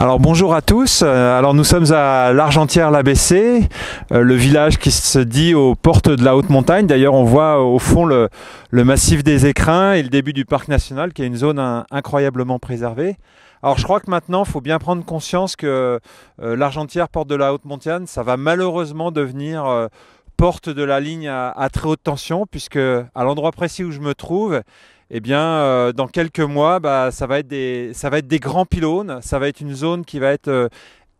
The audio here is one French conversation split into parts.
Alors bonjour à tous, alors nous sommes à l'Argentière-l'Abbessée, le village qui se dit aux portes de la haute montagne. D'ailleurs on voit au fond le massif des Écrins et le début du parc national qui est une zone incroyablement préservée. Alors je crois que maintenant il faut bien prendre conscience que l'Argentière, porte de la haute montagne, ça va malheureusement devenir porte de la ligne à très haute tension, puisque à l'endroit précis où je me trouve, eh bien, dans quelques mois, ça va être des grands pylônes. Ça va être une zone qui va être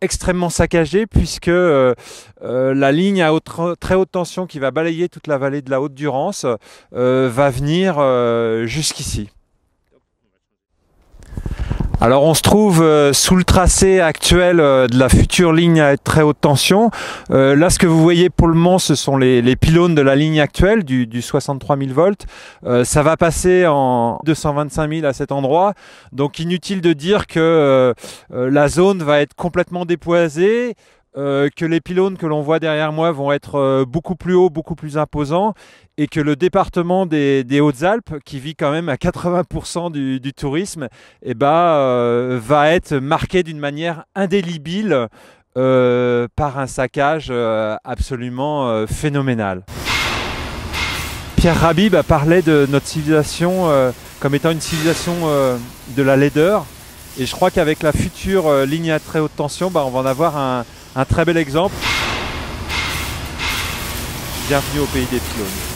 extrêmement saccagée, puisque la ligne à très haute tension qui va balayer toute la vallée de la Haute-Durance va venir jusqu'ici. Alors on se trouve sous le tracé actuel de la future ligne à très haute tension. Là ce que vous voyez pour le moment, ce sont les pylônes de la ligne actuelle du 63 000 volts. Ça va passer en 225 000 à cet endroit. Donc inutile de dire que la zone va être complètement dépoisée. Que les pylônes que l'on voit derrière moi vont être beaucoup plus hauts, beaucoup plus imposants, et que le département des Hautes-Alpes, qui vit quand même à 80% du tourisme, va être marqué d'une manière indélébile par un saccage absolument phénoménal. Pierre Rabhi parlait de notre civilisation comme étant une civilisation de la laideur, et je crois qu'avec la future ligne à très haute tension, on va en avoir un très bel exemple. Bienvenue au pays des pylônes.